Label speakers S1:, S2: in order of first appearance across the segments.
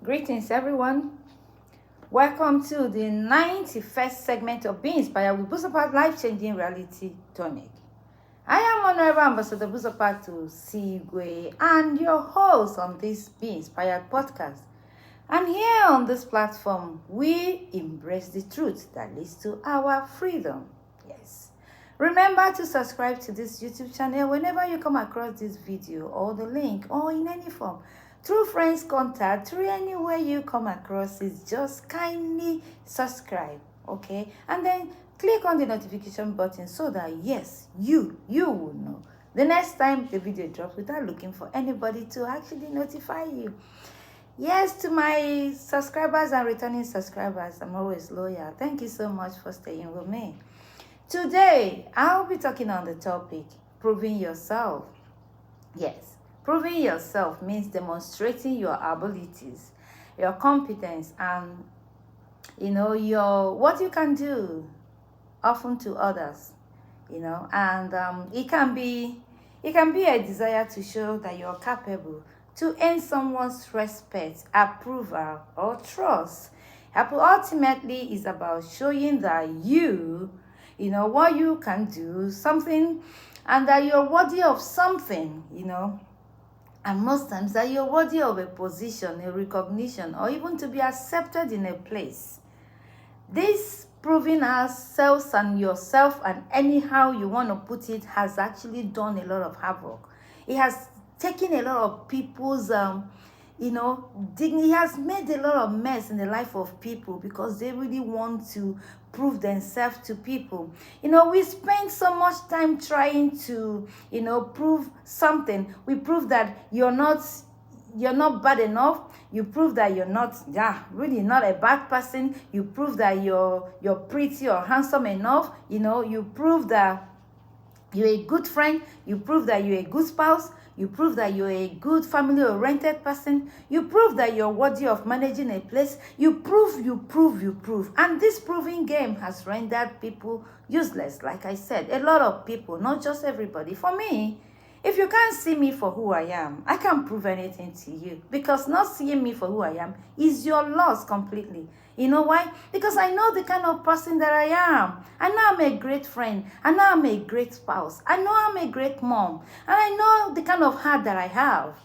S1: Greetings, everyone. Welcome to the 91st segment of Be Inspired with Buzopat Life-Changing Reality Tonic. I am Honorable Ambassador Buzopat to Sigwe and your host on this Be Inspired podcast. And here on this platform, we embrace the truth that leads to our freedom. Yes. Remember to subscribe to this YouTube channel whenever you come across this video or the link or in any form. Through friends contact, through anywhere you come across it, just kindly subscribe, okay? And then click on the notification button so that, yes, you will know the next time the video drops without looking for anybody to actually notify you. Yes, to my subscribers and returning subscribers, I'm always loyal. Thank you so much for staying with me. Today, I'll be talking on the topic, proving yourself. Yes. Proving yourself means demonstrating your abilities, your competence, and your what you can do, often to others, and it can be a desire to show that you're capable to earn someone's respect, approval, or trust. Ultimately, is about showing that what you can do something, and that you're worthy of something, And most times that you're worthy of a position, a recognition, or even to be accepted in a place. This proving ourselves and yourself, and anyhow you want to put it, has actually done a lot of havoc. It has taken a lot of people's, it has made a lot of mess in the life of people because they really want to prove themselves to people. We spend so much time trying to, prove something. We prove that you're not bad enough. You prove that you're not, really not a bad person. You prove that you're pretty or handsome enough. You prove that you're a good friend. You prove that you're a good spouse. You prove that you're a good family-oriented person. You prove that you're worthy of managing a place. You prove. And this proving game has rendered people useless. Like I said, a lot of people, not just everybody. For me, if you can't see me for who I am, I can't prove anything to you. Because not seeing me for who I am is your loss completely. You know why? Because I know the kind of person that I am. I know I'm a great friend. I know I'm a great spouse. I know I'm a great mom. And I know the kind of heart that I have.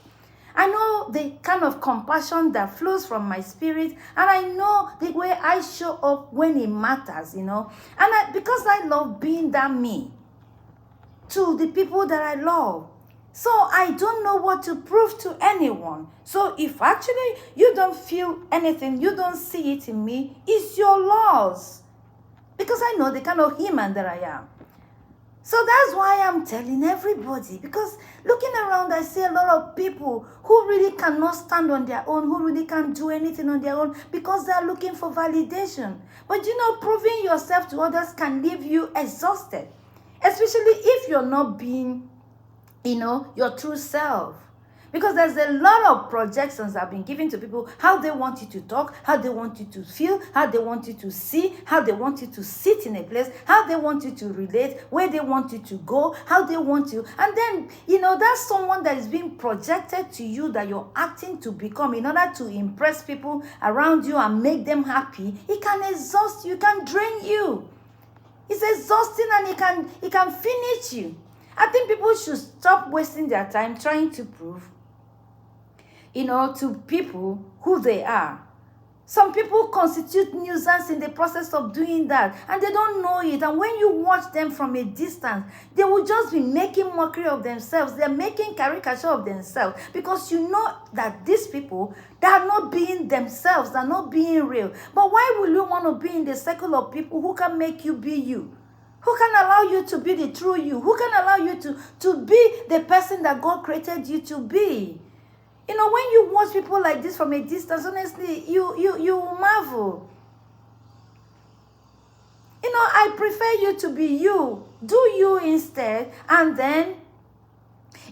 S1: I know the kind of compassion that flows from my spirit. And I know the way I show up when it matters, And because I love being that me to the people that I love. So I don't know what to prove to anyone. So if actually you don't feel anything, you don't see it in me, it's your loss. Because I know the kind of human that I am. So that's why I'm telling everybody. Because looking around, I see a lot of people who really cannot stand on their own, who really can't do anything on their own because they're looking for validation. But proving yourself to others can leave you exhausted. Especially if you're not being your true self. Because there's a lot of projections that have been given to people, how they want you to talk, how they want you to feel, how they want you to see, how they want you to sit in a place, how they want you to relate, where they want you to go, how they want you. And then, that's someone that is being projected to you that you're acting to become in order to impress people around you and make them happy. It can exhaust you, it can drain you. It's exhausting and it can finish you. I think people should stop wasting their time trying to prove, to people who they are. Some people constitute nuisance in the process of doing that, and they don't know it. And when you watch them from a distance, they will just be making mockery of themselves. They're making caricature of themselves because you know that these people, they are not being themselves. They're not being real. But why will you want to be in the circle of people who can make you be you? Who can allow you to be the true you? Who can allow you to be the person that God created you to be? When you watch people like this from a distance, honestly, you marvel. I prefer you to be you. Do you instead, and then,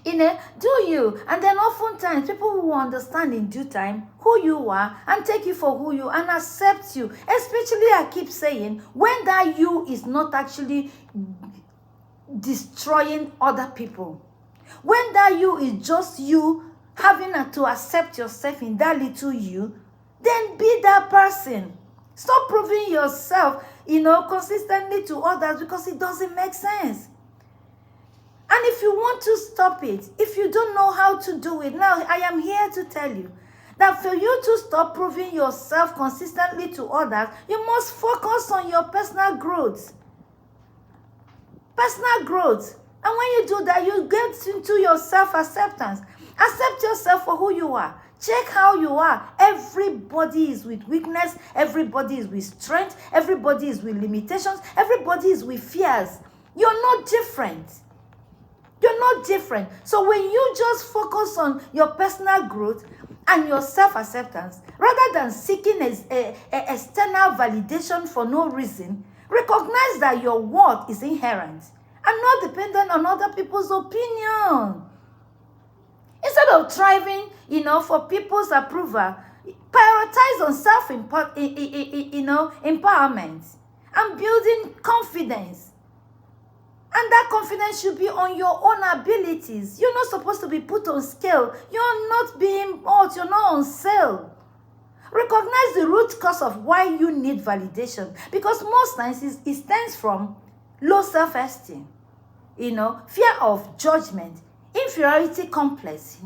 S1: do you. And then oftentimes, people will understand in due time who you are and take you for who you are and accept you. Especially, I keep saying, when that you is not actually destroying other people. When that you is just you having to accept yourself in that little you, then be that person. Stop proving yourself, consistently to others, because it doesn't make sense. And if you want to stop it, if you don't know how to do it, now I am here to tell you that for you to stop proving yourself consistently to others, you must focus on your personal growth. Personal growth. And when you do that, you get into your self-acceptance. Accept yourself for who you are. Check how you are. Everybody is with weakness. Everybody is with strength. Everybody is with limitations. Everybody is with fears. You're not different. You're not different. So when you just focus on your personal growth and your self-acceptance, rather than seeking external validation for no reason, recognize that your worth is inherent and not dependent on other people's opinion. Instead of striving, for people's approval, prioritize on empowerment and building confidence. And that confidence should be on your own abilities. You're not supposed to be put on scale. You're not being bought. You're not on sale. Recognize the root cause of why you need validation. Because most times it stems from low self-esteem, fear of judgment, inferiority complex,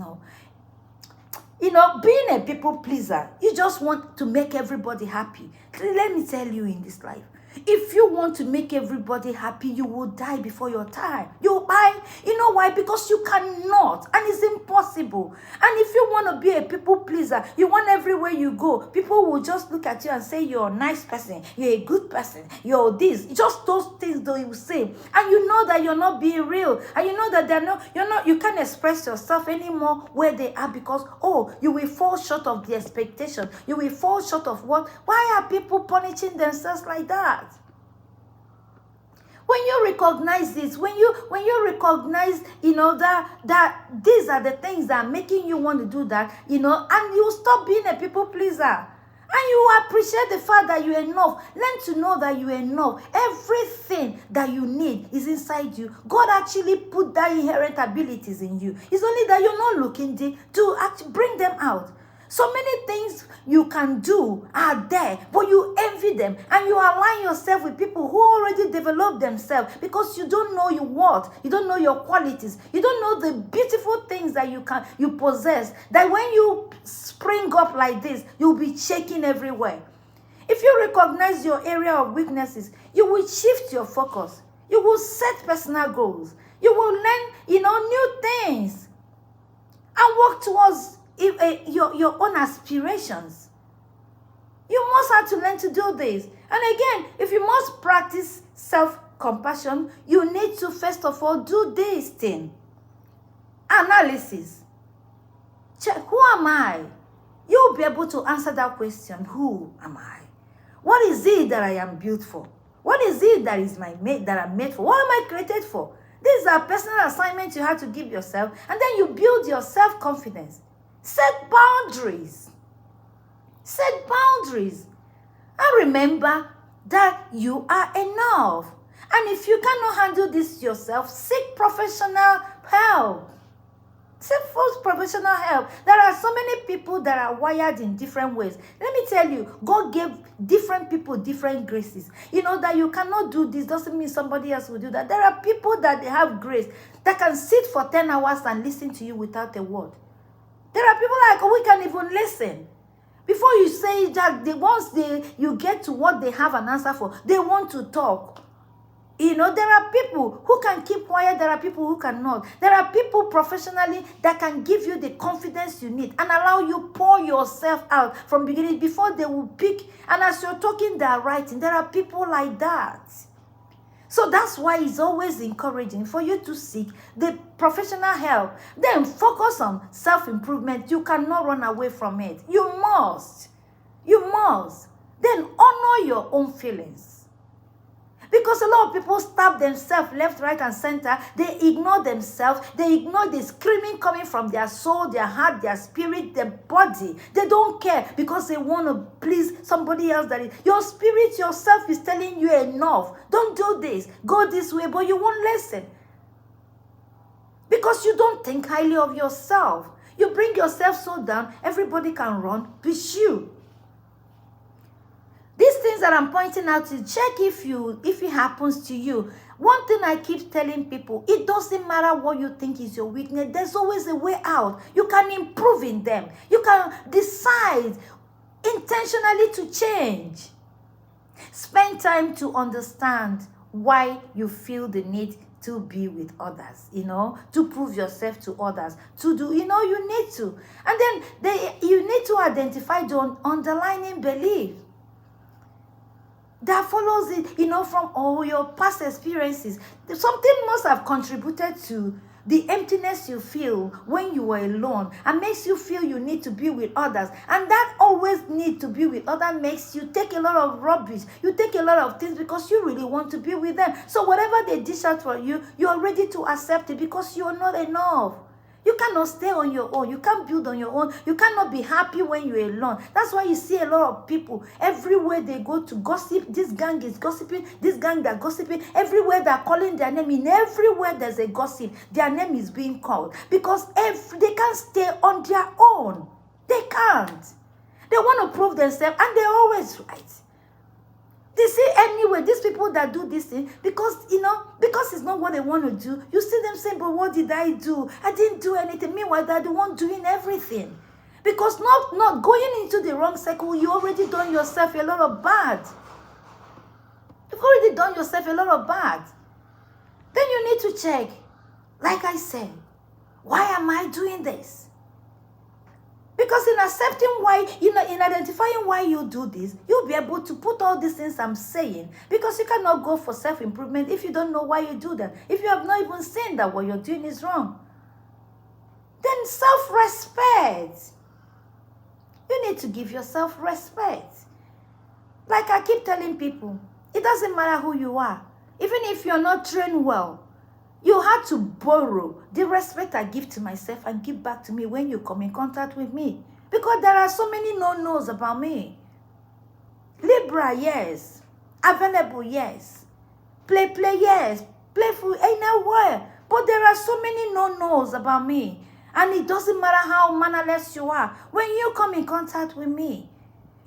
S1: being a people pleaser. You just want to make everybody happy. Let me tell you, in this life, if you want to make everybody happy, you will die before your time. You die. You know why? Because you cannot, and it's impossible. And if you want to be a people pleaser, you want everywhere you go, people will just look at you and say you're a nice person, you're a good person, you're this. Just those things that you say, and you know that you're not being real, and you know that you can't express yourself anymore where they are, because you will fall short of the expectation. You will fall short of what? Why are people punishing themselves like that? When you recognize this, when you recognize, that these are the things that are making you want to do that, and you stop being a people pleaser, and you appreciate the fact that you're enough. Learn to know that you're enough. Everything that you need is inside you. God actually put that inherent abilities in you. It's only that you're not looking to actually bring them out. So many things you can do are there, but you envy them, and you align yourself with people who already developed themselves, because you don't know your worth, you don't know your qualities, you don't know the beautiful things that you possess, that when you spring up like this, you'll be shaking everywhere. If you recognize your area of weaknesses, you will shift your focus. You will set personal goals. You will learn, new things, and work towards your own aspirations. You must have to learn to do this. And again, if you must practice self-compassion, you need to first of all do this thing. Analysis. Check, who am I? You'll be able to answer that question. Who am I? What is it that I am built for? What is it that is that I'm made for? What am I created for? These are personal assignments you have to give yourself, and then you build your self-confidence. Set boundaries. Set boundaries. And remember that you are enough. And if you cannot handle this yourself, seek professional help. Seek professional help. There are so many people that are wired in different ways. Let me tell you, God gave different people different graces. That you cannot do this doesn't mean somebody else will do that. There are people that they have grace that can sit for 10 hours and listen to you without a word. There are people like, we can even listen. Before you say that, once you get to what they have an answer for, they want to talk. There are people who can keep quiet. There are people who cannot. There are people professionally that can give you the confidence you need and allow you pour yourself out from beginning before they will pick. And as you're talking, they are writing. There are people like that. So that's why it's always encouraging for you to seek the professional help. Then focus on self-improvement. You cannot run away from it. You must. You must. Then honor your own feelings. Because a lot of people stab themselves left, right, and center. They ignore themselves. They ignore the screaming coming from their soul, their heart, their spirit, their body. They don't care because they want to please somebody else. Your spirit, yourself is telling you enough. Don't do this. Go this way, but you won't listen. Because you don't think highly of yourself. You bring yourself so down, everybody can run with you. that I'm pointing out to check if it happens to you. One thing I keep telling people, it doesn't matter what you think is your weakness. There's always a way out. You can improve in them. You can decide intentionally to change. Spend time to understand why you feel the need to be with others, to prove yourself to others, to do, you need to. And then you need to identify the underlying belief that follows it, from all your past experiences. Something must have contributed to the emptiness you feel when you were alone and makes you feel you need to be with others. And that always need to be with others makes you take a lot of rubbish. You take a lot of things because you really want to be with them. So whatever they dish out for you, you are ready to accept it because you are not enough. You cannot stay on your own. You can't build on your own. You cannot be happy when you're alone. That's why you see a lot of people, everywhere they go to gossip, this gang is gossiping, this gang they're gossiping, everywhere they're calling their name. In everywhere there's a gossip, their name is being called. Because they can't stay on their own. They can't. They want to prove themselves and they're always right. They say anyway, these people that do this thing, because it's not what they want to do, you see them saying, but what did I do? I didn't do anything. Meanwhile, they're the one doing everything. Because not going into the wrong circle, you already done yourself a lot of bad. You've already done yourself a lot of bad. Then you need to check, like I said, why am I doing this? Because in accepting why, in identifying why you do this, you'll be able to put all these things I'm saying. Because you cannot go for self-improvement if you don't know why you do that. If you have not even seen that what you're doing is wrong. Then self-respect. You need to give yourself respect. Like I keep telling people, it doesn't matter who you are. Even if you're not trained well, you have to borrow the respect I give to myself and give back to me when you come in contact with me. Because there are so many no-nos about me. Libra, yes. Available, yes. Play, yes. Playful, anywhere. But there are so many no-nos about me. And it doesn't matter how mannerless you are. When you come in contact with me,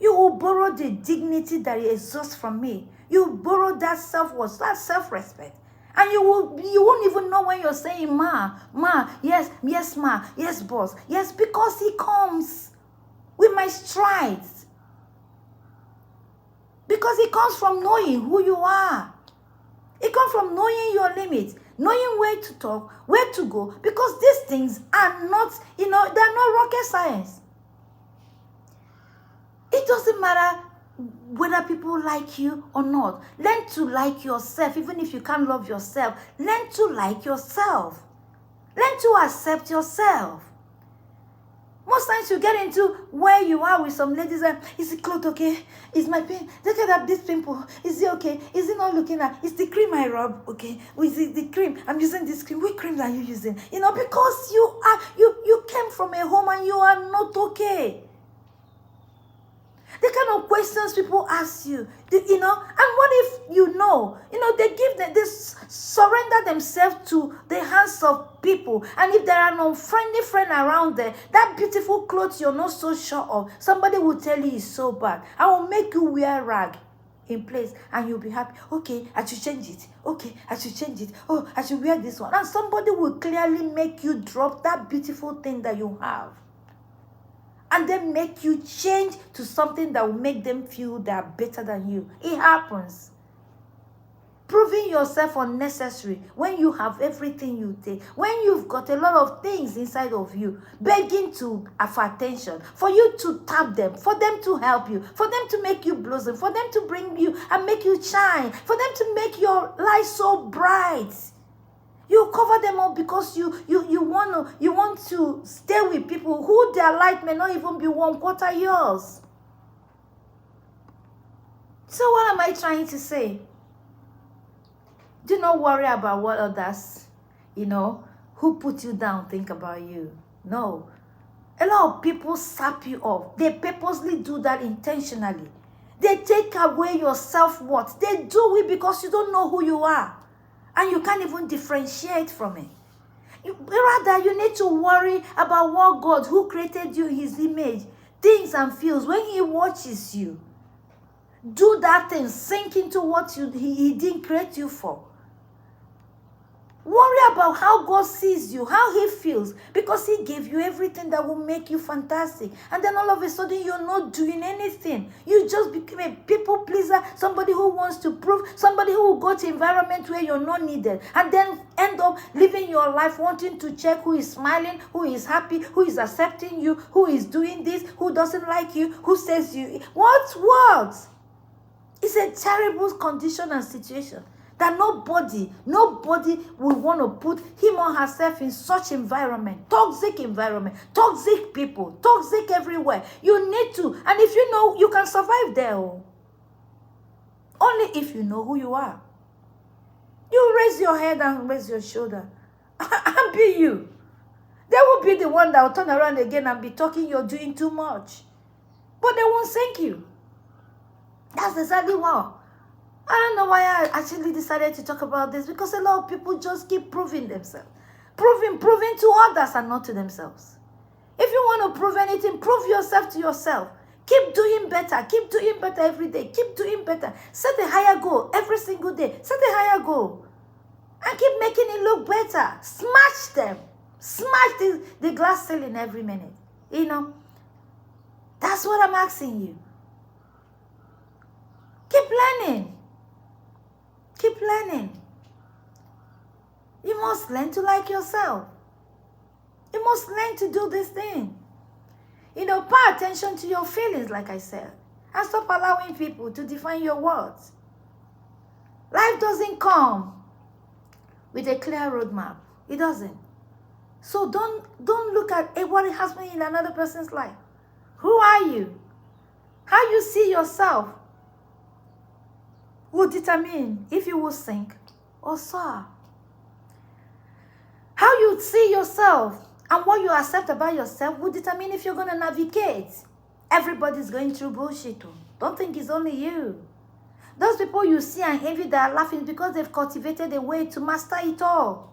S1: you will borrow the dignity that exhausts from me. You borrow that self-worth, that self-respect. And you won't even know when you're saying, ma, yes, ma, yes, boss. Yes, because he comes with my strides. Because it comes from knowing who you are. It comes from knowing your limits, knowing where to talk, where to go. Because these things are not, they're not rocket science. It doesn't matter whether people like you or not. Learn to like yourself, even if you can't love yourself. Learn to like yourself. Learn to accept yourself. Most times you get into where you are with some ladies and, is the clothes okay? Is my pain? Look at this pimple. Is it okay? Is it not looking at? Is the cream I rub okay? Is it the cream? I'm using this cream. What cream are you using? Because you came from a home and you are not okay. The kind of questions people ask you, and what if they surrender themselves to the hands of people, and if there are no friendly friend around there, that beautiful clothes you're not so sure of, somebody will tell you it's so bad. I will make you wear rag in place, and you'll be happy. Okay, I should change it. Okay, I should change it. Oh, I should wear this one. And somebody will clearly make you drop that beautiful thing that you have. And then make you change to something that will make them feel they are better than you. It happens. Proving yourself unnecessary when you have everything you take. When you've got a lot of things inside of you, begging for attention, for you to tap them, for them to help you, for them to make you blossom, for them to bring you and make you shine, for them to make your life so bright. You cover them up because you want to stay with people who their light may not even be 1/4 yours. So what am I trying to say? Do not worry about what others, who put you down think about you. No. A lot of people sap you off. They purposely do that intentionally. They take away your self-worth. They do it because you don't know who you are. And you can't even differentiate from it. Rather, you need to worry about what God, who created you in his image, thinks and feels when he watches you. Do that thing. Sink into what he didn't create you for. Worry about how God sees you, how he feels, because he gave you everything that will make you fantastic. And then all of a sudden, you're not doing anything. You just became a people pleaser, somebody who wants to prove, somebody who will go to environment where you're not needed, and then end up living your life wanting to check who is smiling, who is happy, who is accepting you, who is doing this, who doesn't like you, who says you. What? It's a terrible condition and situation. That nobody will want to put him or herself in such environment, toxic people, toxic everywhere. You need to, and if you know, you can survive there. Only if you know who you are. You raise your head and raise your shoulder and be you. They will be the one that will turn around again and be talking you're doing too much. But they won't sink you. That's exactly what. I don't know why I actually decided to talk about this, because a lot of people just keep proving themselves. Proving to others and not to themselves. If you want to prove anything, prove yourself to yourself. Keep doing better. Keep doing better every day. Keep doing better. Set a higher goal every single day. Set a higher goal. And keep making it look better. Smash them. Smash the glass ceiling every minute. You know, that's what I'm asking you. Keep learning. Keep learning. You must learn to like yourself. You must learn to do this thing. You know, pay attention to your feelings, like I said. And stop allowing people to define your words. Life doesn't come with a clear roadmap. It doesn't. So don't look at what is happening in another person's life. Who are you? How you see yourself will determine if you will sink or soar. How you see yourself and what you accept about yourself will determine if you're going to navigate. Everybody's going through bullshit. Don't think it's only you. Those people you see and envy that are laughing because they've cultivated a way to master it all.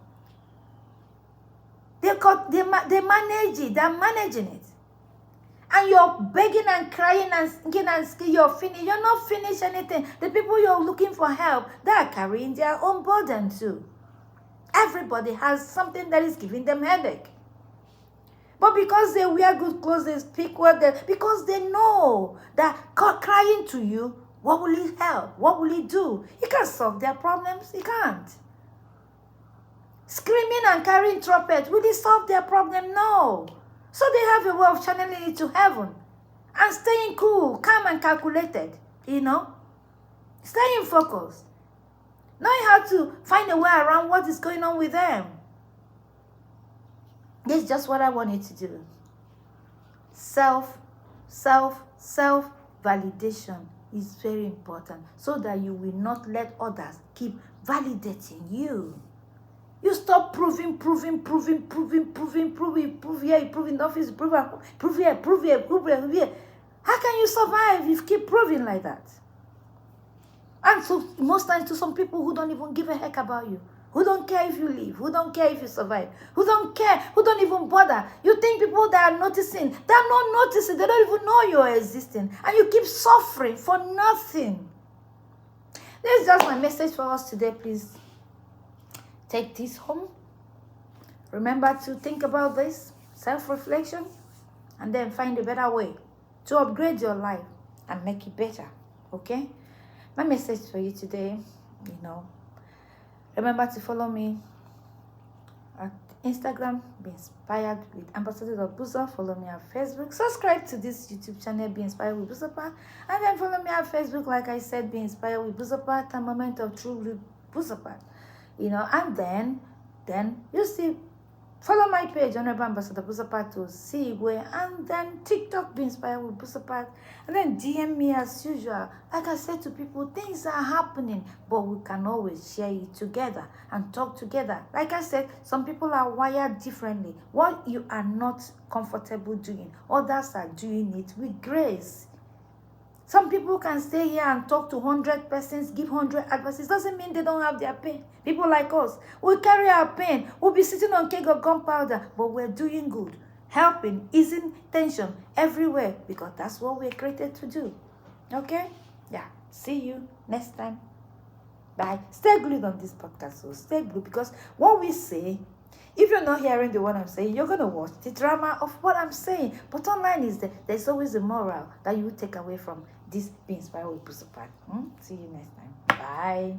S1: They manage it. They're managing it. And you're begging and crying and singing and you're finished. You're not finished anything. The people you're looking for help, they're carrying their own burden too. Everybody has something that is giving them headache. But because they wear good clothes, they speak well, because they know that crying to you, what will it help? What will it do? It can't solve their problems. It can't. Screaming and carrying trumpet, will it solve their problem? No. So they have a way of channeling it to heaven and staying cool, calm and calculated, you know. Staying focused. Knowing how to find a way around what is going on with them. This is just what I wanted to do. Self validation is very important so that you will not let others keep validating you. You stop proving here, prove in office, prove here. How can you survive if you keep proving like that? And so most times to some people who don't even give a heck about you, who don't care if you leave, who don't care if you survive, who don't care, who don't even bother. You think people that are noticing, they're not noticing, they don't even know you're existing. And you keep suffering for nothing. This is just my message for us today, please. Take this home. Remember to think about this, self-reflection, and then find a better way to upgrade your life and make it better, okay? My message for you today, you know, remember to follow me at Instagram, Be Inspired with Ambassador of Buzopat. Follow me at Facebook. Subscribe to this YouTube channel, Be Inspired with Buzopat. And then follow me at Facebook, like I said, Be Inspired with Buzopat, a moment of truth with Buzopat. You know, and then you see, follow my page, Honorable Ambassador Buzopat, to see where, and then TikTok, Be Inspired with Buzopat, and then DM me as usual. Like I said to people, things are happening, but we can always share it together and talk together. Like I said, some people are wired differently. What you are not comfortable doing, others are doing it with grace. Some people can stay here and talk to 100 persons, give 100 advices. Doesn't mean they don't have their pain. People like us, we carry our pain. We'll be sitting on keg of gunpowder, but we're doing good. Helping, easing tension everywhere, because that's what we're created to do. Okay? Yeah. See you next time. Bye. Stay glued on this podcast. So stay glued, because what we say, if you're not hearing the what I'm saying, you're gonna watch the drama of what I'm saying. But online is there's always a moral that you will take away from this Be Inspired with Buzopat. See you next time. Bye.